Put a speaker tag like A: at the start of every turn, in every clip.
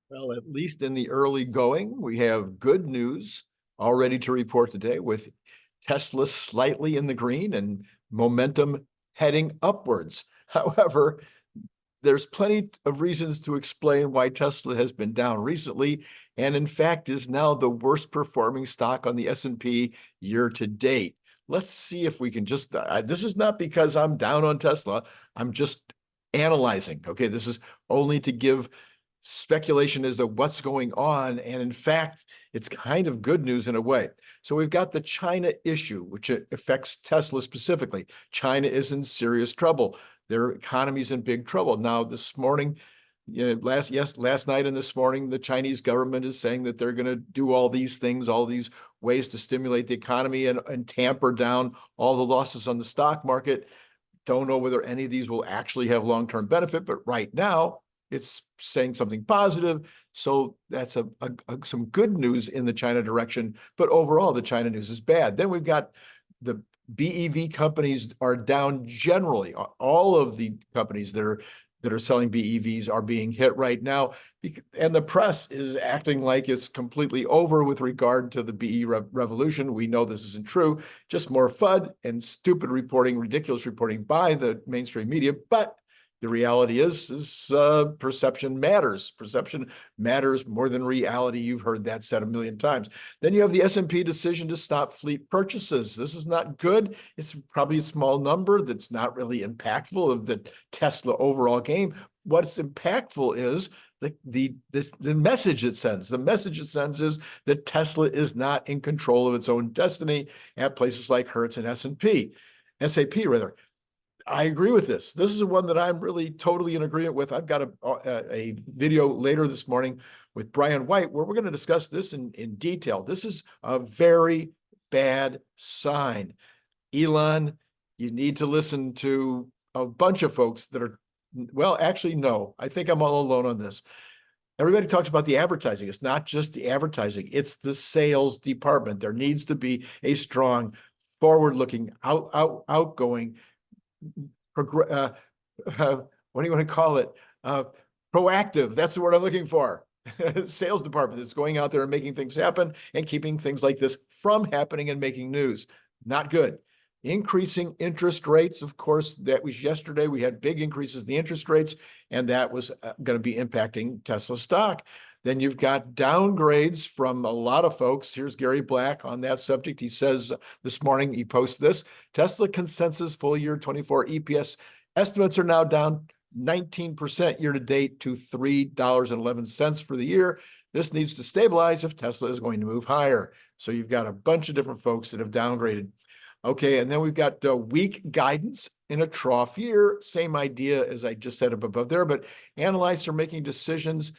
A: Well, at least in the early going, we have good news already to report today with Tesla slightly in the green and momentum heading upwards. However, there's plenty of reasons to explain why Tesla has been down recently, and in fact is now the worst performing stock on the S&P year to date. Let's see if we can just, this is not because I'm down on Tesla. I'm just analyzing. Okay, this is only to give speculation as to what's going on. And in fact, it's kind of good news in a way. So we've got the China issue, which affects Tesla specifically. China is in serious trouble. Their economy is in big trouble. Now, this morning, last night and this morning, the Chinese government is saying that they're going to do all these things, all these ways to stimulate the economy and tamper down all the losses on the stock market. Don't know whether any of these will actually have long-term benefit, but right now, it's saying something positive. So that's some good news in the China direction. But overall, the China news is bad. Then we've got the BEV companies are down generally. All of the companies that are selling BEVs are being hit right now. And the press is acting like it's completely over with regard to the BE revolution. We know this isn't true, just more FUD and stupid reporting, ridiculous reporting by the mainstream media. But the reality is perception matters. Perception matters more than reality. You've heard that said a million times. Then you have the S&P decision to stop fleet purchases. This is not good. It's probably a small number that's not really impactful of the Tesla overall game. What's impactful is the message it sends. The message it sends is that Tesla is not in control of its own destiny at places like Hertz and SAP rather. I agree with this. This is one that I'm really totally in agreement with. I've got a video later this morning with Brian White where we're going to discuss this in detail. This is a very bad sign. Elon, you need to listen to a bunch of folks that are, well, actually, no, I think I'm all alone on this. Everybody talks about the advertising. It's not just the advertising. It's the sales department. There needs to be a strong, forward-looking, outgoing, what do you want to call it? Proactive. That's the word I'm looking for. Sales department that's going out there and making things happen and keeping things like this from happening and making news. Not good. Increasing interest rates. Of course, that was yesterday. We had big increases in the interest rates, and that was going to be impacting Tesla stock. Then you've got downgrades from a lot of folks. Here's Gary Black on that subject. He says this morning, he posts this, Tesla consensus full year 24 EPS estimates are now down 19% year to date to $3.11 for the year. This needs to stabilize if Tesla is going to move higher. So you've got a bunch of different folks that have downgraded. Okay, and then we've got weak guidance in a trough year. Same idea as I just said above there, but analysts are making decisions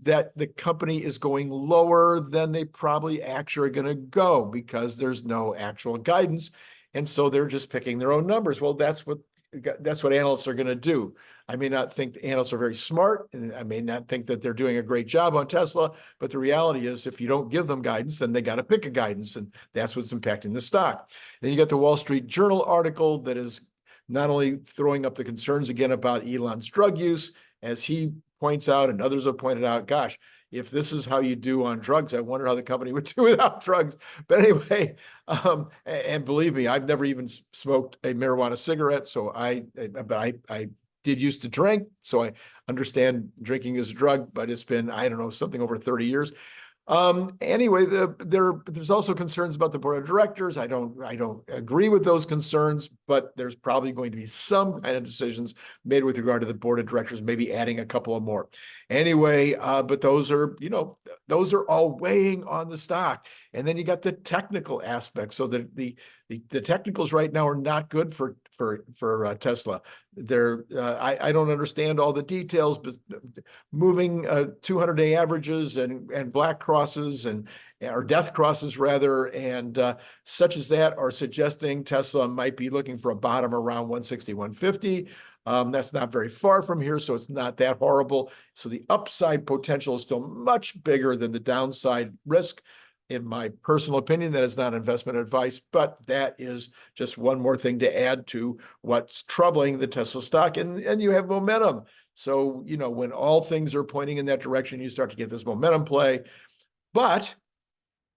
A: that the company is going lower than they probably actually are going to go because there's no actual guidance. And so they're just picking their own numbers. Well, that's what analysts are going to do. I may not think the analysts are very smart, and I may not think that they're doing a great job on Tesla, but the reality is if you don't give them guidance, then they got to pick a guidance, and that's what's impacting the stock. Then you got the Wall Street Journal article that is not only throwing up the concerns again about Elon's drug use, as he points out and others have pointed out, gosh, if this is how you do on drugs, I wonder how the company would do without drugs. But anyway, and believe me, I've never even smoked a marijuana cigarette, so I did used to drink, so I understand drinking is a drug, but it's been, I don't know, something over 30 years. Anyway, there's also concerns about the board of directors. I don't agree with those concerns, but there's probably going to be some kind of decisions made with regard to the board of directors, maybe adding a couple of more. Anyway, but those are all weighing on the stock. And then you got the technical aspects. So the technicals right now are not good for Tesla. I don't understand all the details, but moving 200-day averages and black crosses or death crosses rather, and such as that are suggesting Tesla might be looking for a bottom around 160, 150. That's not very far from here, so it's not that horrible. So the upside potential is still much bigger than the downside risk. In my personal opinion, that is not investment advice, but that is just one more thing to add to what's troubling the Tesla stock. And you have momentum. So, you know, when all things are pointing in that direction, you start to get this momentum play. But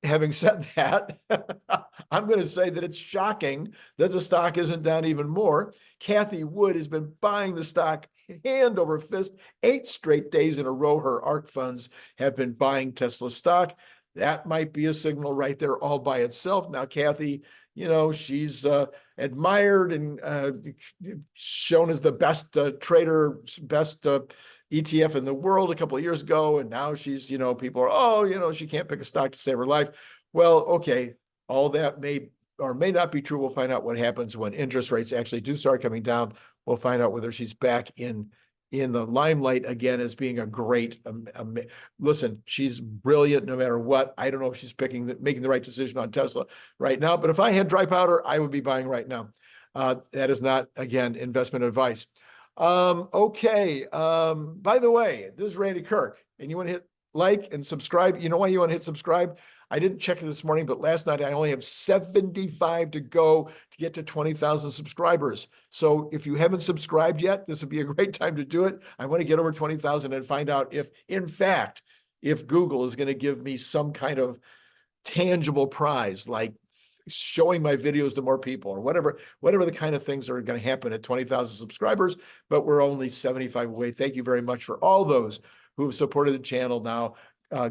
A: having said that, I'm going to say that it's shocking that the stock isn't down even more. Kathy Wood has been buying the stock hand over fist 8 straight days in a row. Her ARK funds have been buying Tesla stock. That might be a signal right there all by itself. Now, Kathy, you know, she's admired and shown as the best trader, best ETF in the world a couple of years ago. And now she's, you know, people are, oh, you know, she can't pick a stock to save her life. Well, okay, all that may or may not be true. We'll find out what happens when interest rates actually do start coming down. We'll find out whether she's back in the limelight again as being a great, listen, she's brilliant no matter what. I don't know if she's making the right decision on Tesla right now, but if I had dry powder, I would be buying right now. That is not, again, investment advice. Okay. By the way, this is Randy Kirk, and you want to hit like and subscribe. You know why you want to hit subscribe? I didn't check it this morning, but last night I only have 75 to go to get to 20,000 subscribers. So if you haven't subscribed yet, this would be a great time to do it. I want to get over 20,000 and find out if, in fact, if Google is going to give me some kind of tangible prize, like showing my videos to more people or whatever the kind of things are going to happen at 20,000 subscribers, but we're only 75 away. Thank you very much for all those who have supported the channel now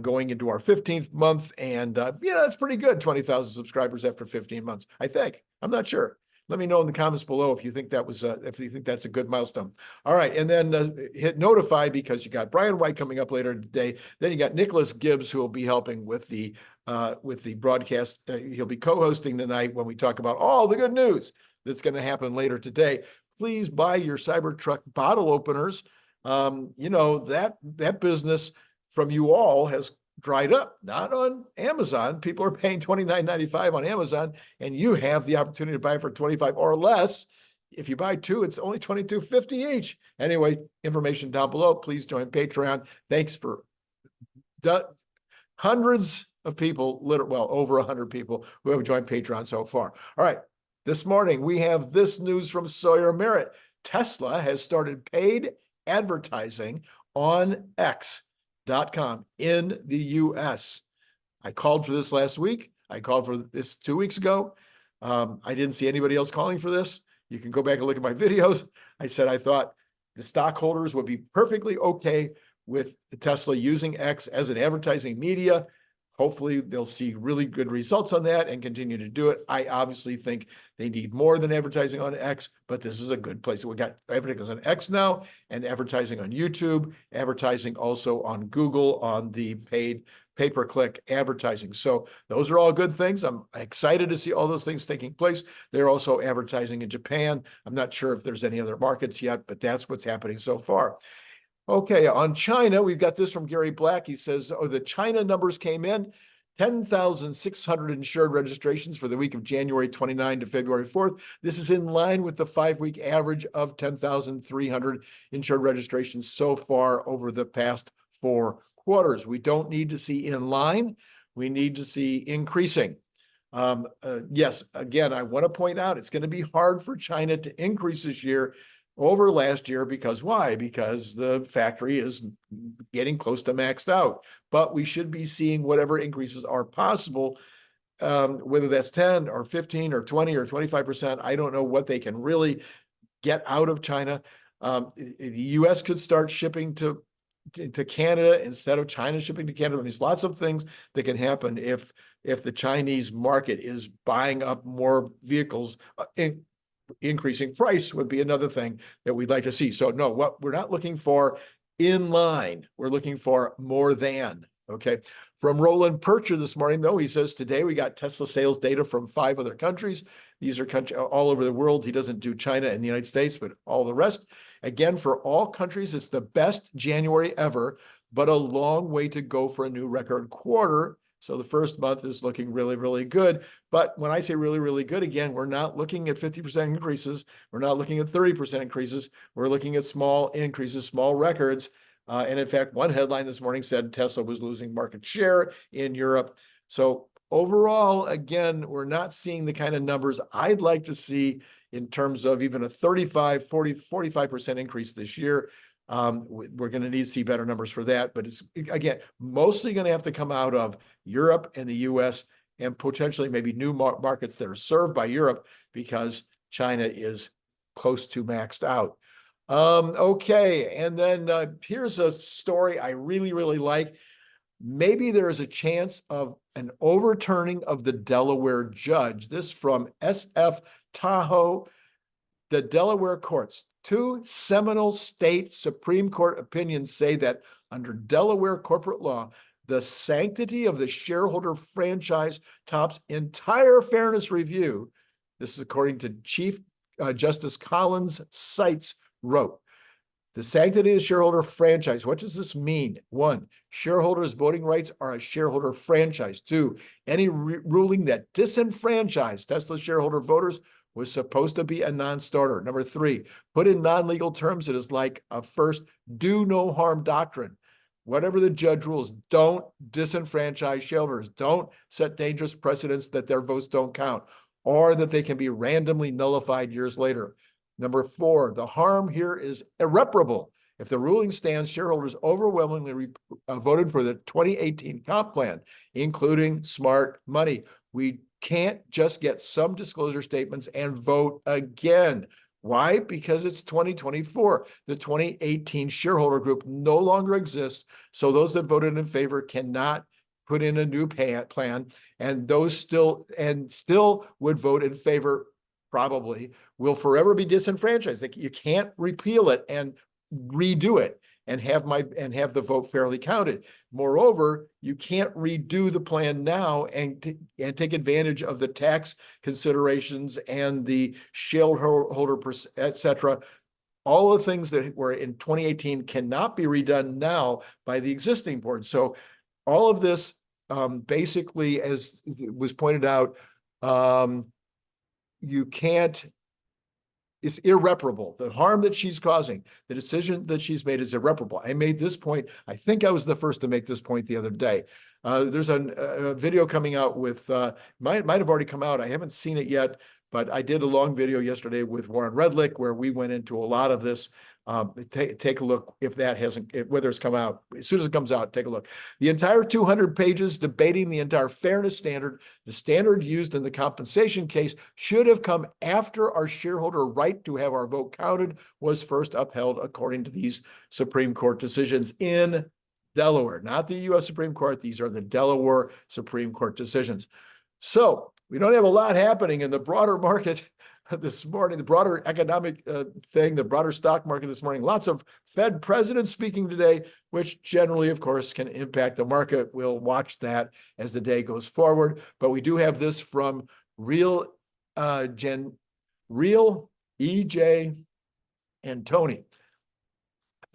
A: going into our 15th month. And yeah, that's pretty good. 20,000 subscribers after 15 months, I think. I'm not sure. Let me know in the comments below if you think that was if you think that's a good milestone. All right, and then hit notify because you got Brian White coming up later today. Then you got Nicholas Gibbs who will be helping with the broadcast. He'll be co-hosting tonight when we talk about all the good news that's going to happen later today. Please buy your Cybertruck bottle openers. You know, that business from you all has dried up, not on Amazon. People are paying $29.95 on Amazon, and you have the opportunity to buy it for $25 or less. If you buy 2, it's only $22.50 each. Anyway, information down below. Please join Patreon. Thanks for hundreds of people, well, over 100 people who have joined Patreon so far. All right, this morning we have this news from Sawyer Merritt. Tesla has started paid advertising on X.com in the US. I called for this last week. I called for this 2 weeks ago. I didn't see anybody else calling for this. You can go back and look at my videos. I said I thought the stockholders would be perfectly okay with Tesla using X as an advertising media. Hopefully they'll see really good results on that and continue to do it. I obviously think they need more than advertising on X, but this is a good place. We got advertising on X now and advertising on YouTube, advertising also on Google on the paid pay-per-click advertising. So those are all good things. I'm excited to see all those things taking place. They're also advertising in Japan. I'm not sure if there's any other markets yet, but that's what's happening so far. Okay, on China, we've got this from Gary Black. He says, oh, the China numbers came in, 10,600 insured registrations for the week of January 29 to February 4th. This is in line with the 5-week average of 10,300 insured registrations so far over the past 4 quarters. We don't need to see in line. We need to see increasing. Yes, again, I want to point out it's going to be hard for China to increase this year over last year because why? Because the factory is getting close to maxed out. But we should be seeing whatever increases are possible, whether that's 10 or 15 or 20 or 25%. I don't know what they can really get out of China. The U.S. could start shipping to Canada instead of China shipping to Canada. There's lots of things that can happen if the Chinese market is buying up more vehicles. Increasing price would be another thing that we'd like to see. So no, what we're not looking for in line, we're looking for more than. Okay. From Roland Percher this morning, though, he says today we got Tesla sales data from 5 other countries. These are countries all over the world. He doesn't do China and the United States, but all the rest. Again, for all countries, it's the best January ever, but a long way to go for a new record quarter. So the first month is looking really, really good. But when I say really, really good, again, we're not looking at 50% increases. We're not looking at 30% increases. We're looking at small increases, small records. And in fact, one headline this morning said Tesla was losing market share in Europe. So overall, again, we're not seeing the kind of numbers I'd like to see in terms of even a 35, 40, 45% increase this year. We're going to need to see better numbers for that, but it's, again, mostly going to have to come out of Europe and the US and potentially maybe new markets that are served by Europe because China is close to maxed out. Okay, and then here's a story I really, really like. Maybe there is a chance of an overturning of the Delaware judge. This from SF Tahoe. The Delaware courts, two seminal state Supreme Court opinions say that under Delaware corporate law, the sanctity of the shareholder franchise tops entire fairness review. This is according to Chief Justice Collins Seitz wrote. The sanctity of the shareholder franchise. What does this mean? One, shareholders' voting rights are a shareholder franchise. Two, any ruling that disenfranchised Tesla shareholder voters was supposed to be a non-starter. Number three, put in non-legal terms, it is like a first do no harm doctrine. Whatever the judge rules, don't disenfranchise shareholders. Don't set dangerous precedents that their votes don't count or that they can be randomly nullified years later. Number four, the harm here is irreparable. If the ruling stands, shareholders overwhelmingly voted for the 2018 comp plan, including smart money. We can't just get some disclosure statements and vote again. Why? Because it's 2024. The 2018 shareholder group no longer exists. So those that voted in favor cannot put in a new plan, and those still would vote in favor probably will forever be disenfranchised. Like, you can't repeal it and redo it and have the vote fairly counted. Moreover, you can't redo the plan now and take advantage of the tax considerations and the shareholder, et cetera. All the things that were in 2018 cannot be redone now by the existing board. So all of this, basically, as was pointed out, you can't, it's irreparable. The harm that she's causing, the decision that she's made is irreparable. I made this point. I think I was the first to make this point the other day. There's a video coming out with, might have already come out. I haven't seen it yet, but I did a long video yesterday with Warren Redlick where we went into a lot of this. Take a look if that hasn't, whether it's come out. As soon as it comes out, take a look. The entire 200 pages debating the entire fairness standard, the standard used in the compensation case, should have come after our shareholder right to have our vote counted was first upheld according to these Supreme Court decisions in Delaware, not the U.S. Supreme Court. These are the Delaware Supreme Court decisions. So we don't have a lot happening in the broader market this morning, the broader economic thing, the broader stock market this morning. Lots of Fed presidents speaking today, which generally, of course, can impact the market. We'll watch that as the day goes forward. But we do have this from Real EJ and Tony.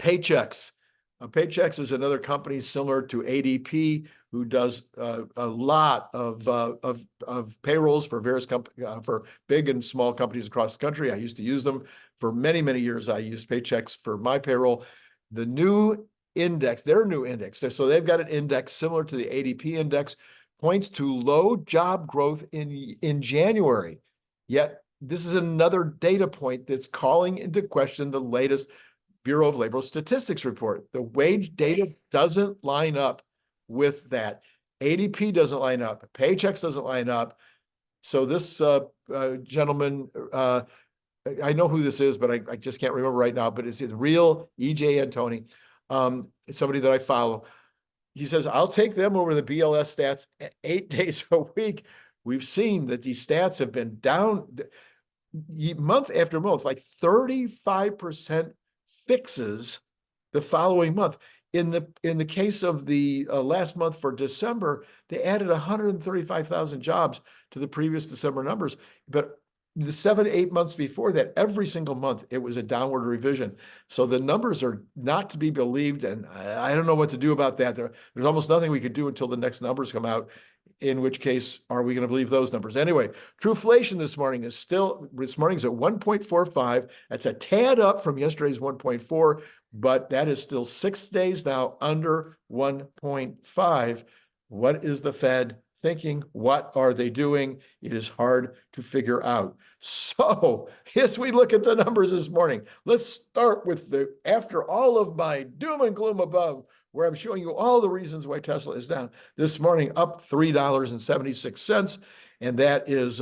A: Paychecks. Paychecks is another company similar to ADP who does a lot of payrolls for various for big and small companies across the country. I used to use them for many, many years. I used Paychecks for my payroll. The new index, their new index, so they've got an index similar to the ADP index, points to low job growth in January. Yet this is another data point that's calling into question the latest Bureau of Labor Statistics report. The wage data doesn't line up with that. ADP doesn't line up. Paychecks doesn't line up. So this gentleman, I know who this is, but I just can't remember right now, but it's Real EJ Antoni, somebody that I follow. He says, I'll take them over the BLS stats 8 days a week. We've seen that these stats have been down month after month, like 35% fixes the following month. In the case of the last month for December, they added 135,000 jobs to the previous December numbers. But the 7 to 8 months before that, every single month, it was a downward revision. So the numbers are not to be believed, and I don't know what to do about that. There's almost nothing we could do until the next numbers come out, in which case, are we going to believe those numbers? Anyway, Trueflation this morning is at 1.45. That's a tad up from yesterday's 1.4, but that is still 6 days now under 1.5. What is the Fed thinking, what are they doing? It is hard to figure out. So as we look at the numbers this morning, let's start with after all of my doom and gloom above, where I'm showing you all the reasons why Tesla is down this morning, up $3.76. And that is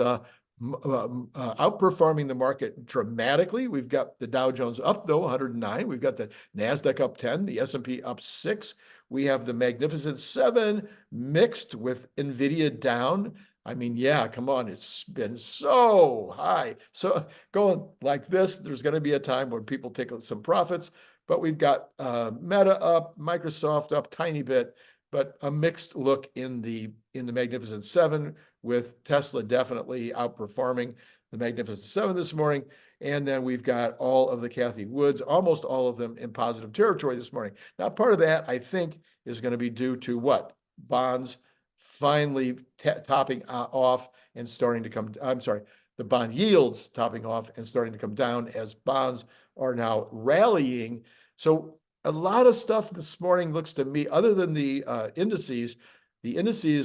A: outperforming the market dramatically. We've got the Dow Jones up, though, 109. We've got the NASDAQ up 10, the S&P up 6. We have the Magnificent Seven mixed with NVIDIA down. I mean, yeah, come on. It's been so high. So going like this, there's going to be a time when people take some profits. But we've got Meta up, Microsoft up tiny bit, but a mixed look in the Magnificent Seven, with Tesla definitely outperforming the Magnificent Seven this morning. And then we've got all of the Cathie Woods, almost all of them in positive territory this morning. Now, part of that, I think, is going to be due to what? Bonds finally topping off and starting to come, I'm sorry, the bond yields topping off and starting to come down as bonds are now rallying. So a lot of stuff this morning looks to me, other than the indices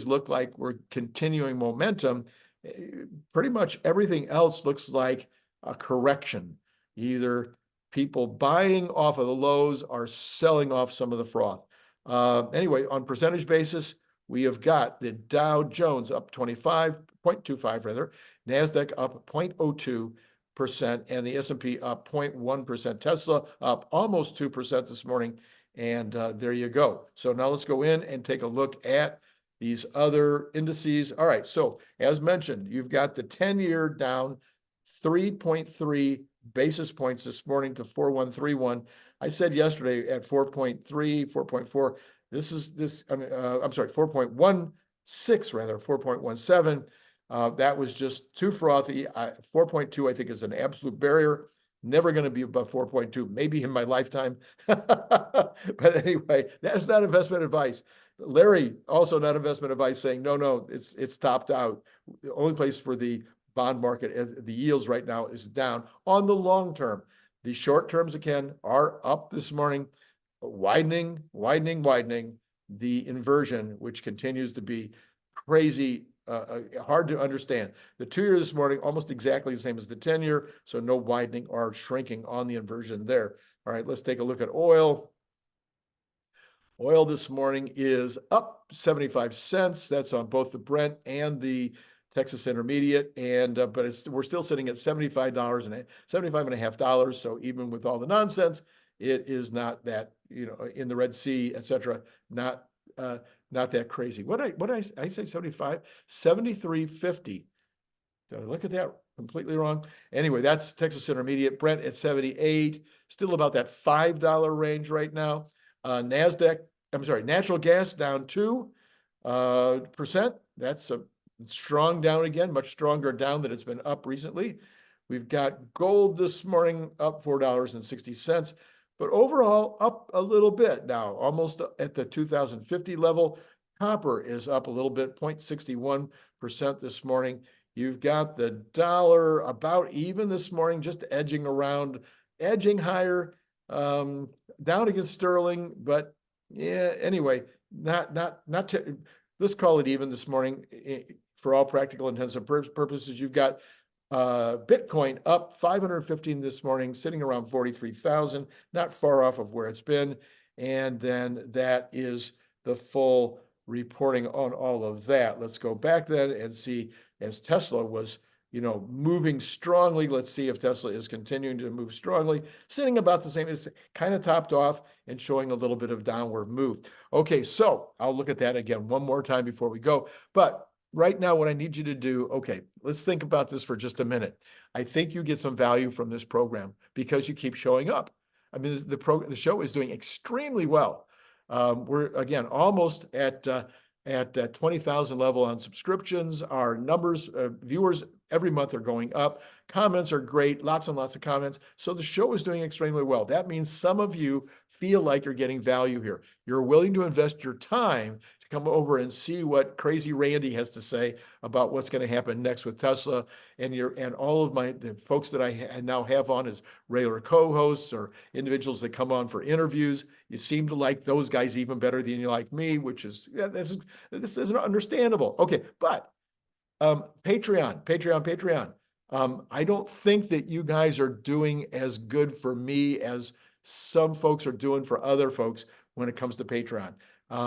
A: look like we're continuing momentum. Pretty much everything else looks like a correction. Either people buying off of the lows or selling off some of the froth. Anyway, on percentage basis, we have got the Dow Jones up 25.25 rather, NASDAQ up 0.02%, and the S&P up 0.1%. Tesla up almost 2% this morning. And there you go. So now let's go in and take a look at these other indices. All right. So as mentioned, you've got the 10-year down 3.3 basis points this morning to 4131. I said yesterday at 4.3, 4.4. I'm sorry, 4.16 rather, 4.17. That was just too frothy. 4.2, I think, is an absolute barrier. Never going to be above 4.2, maybe in my lifetime. But anyway, that's not investment advice. Larry, also not investment advice, saying, no, it's topped out. The only place for the bond market, the yields right now, is down on the long term. The short terms, again, are up this morning, widening. The inversion, which continues to be crazy, hard to understand. The 2-year this morning, almost exactly the same as the 10-year, so no widening or shrinking on the inversion there. All right, let's take a look at oil. Oil this morning is up 75 cents. That's on both the Brent and the Texas Intermediate, and but we're still sitting at $75 and $75.50. So even with all the nonsense, it is not that, in the Red Sea, etc. Not that crazy. What did I say? 75, 73.50. Did I look at that completely wrong? Anyway, that's Texas Intermediate. Brent at 78, still about that $5 range right now. Natural gas down 2%. That's a strong down again, much stronger down than it's been up recently. We've got gold this morning up $4.60, but overall up a little bit now, almost at the 2050 level. Copper is up a little bit, 0.61% this morning. You've got the dollar about even this morning, just edging higher, down against sterling, but yeah, anyway, let's call it even this morning for all practical intents and purposes. You've got Bitcoin up 515 this morning, sitting around 43,000, not far off of where it's been. And then that is the full reporting on all of that. Let's go back then and see, as Tesla was, moving strongly. Let's see if Tesla is continuing to move strongly, sitting about the same. It's kind of topped off and showing a little bit of downward move. Okay, so I'll look at that again one more time before we go. But right now, what I need you to do, okay, let's think about this for just a minute. I think you get some value from this program because you keep showing up. I mean, the show is doing extremely well. We're, again, almost at 20,000 level on subscriptions. Our numbers, viewers every month are going up. Comments are great, lots and lots of comments. So the show is doing extremely well. That means some of you feel like you're getting value here. You're willing to invest your time to come over and see what crazy Randy has to say about what's going to happen next with Tesla. And all of the folks that I now have on as regular co-hosts or individuals that come on for interviews. You seem to like those guys even better than you like me, which is, yeah, this is understandable. Okay, but Patreon. I don't think that you guys are doing as good for me as some folks are doing for other folks when it comes to Patreon.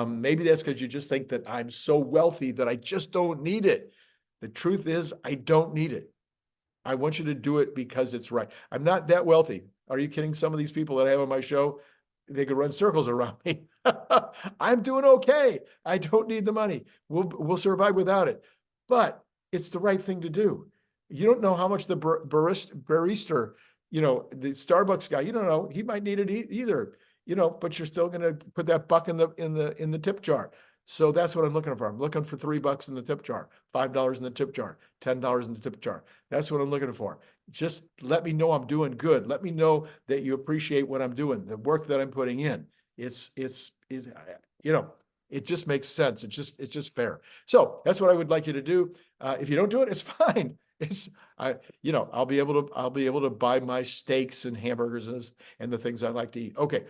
A: Maybe that's because you just think that I'm so wealthy that I just don't need it. The truth is, I don't need it. I want you to do it because it's right. I'm not that wealthy. Are you kidding? Some of these people that I have on my show, they could run circles around me. I'm doing okay. I don't need the money. We'll survive without it. But it's the right thing to do. You don't know how much the barista, the Starbucks guy, you don't know. He might need it either, but you're still going to put that buck in the tip jar. So that's what I'm looking for. I'm looking for $3 in the tip jar, $5 in the tip jar, $10 in the tip jar. That's what I'm looking for. Just let me know I'm doing good. Let me know that you appreciate what I'm doing, the work that I'm putting in. It just makes sense. It's just fair. So that's what I would like you to do. If you don't do it, it's fine. I'll be able to buy my steaks and hamburgers and the things I like to eat. Okay.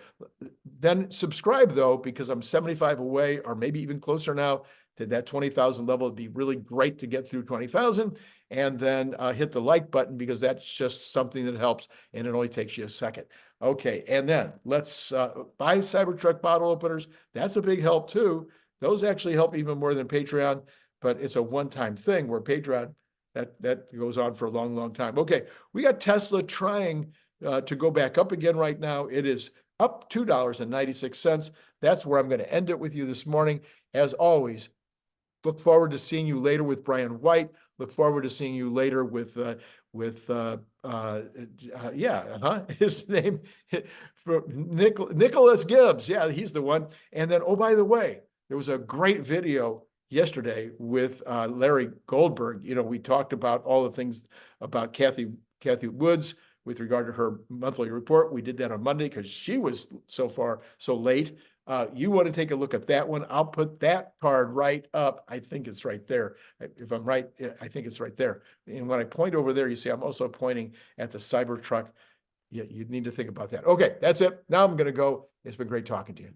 A: Then subscribe though, because I'm 75 away or maybe even closer now to that 20,000 level. It'd be really great to get through 20,000 and then hit the like button because that's just something that helps and it only takes you a second. Okay. And then let's buy Cybertruck bottle openers. That's a big help too. Those actually help even more than Patreon, but it's a one-time thing where Patreon, that goes on for a long, long time. Okay, we got Tesla trying to go back up again right now. It is up $2.96. That's where I'm going to end it with you this morning. As always, look forward to seeing you later with Brian White. Look forward to seeing you later with his name for Nicholas Gibbs. Yeah, he's the one. And then, oh, by the way, there was a great video yesterday with Larry Goldberg. We talked about all the things about Kathy Woods with regard to her monthly report. We did that on Monday because she was so late. You want to take a look at that one. I'll put that card right up. I think it's right there. If I'm right, I think it's right there. And when I point over there, you see I'm also pointing at the Cybertruck. Yeah, you need to think about that. Okay, that's it. Now I'm going to go. It's been great talking to you.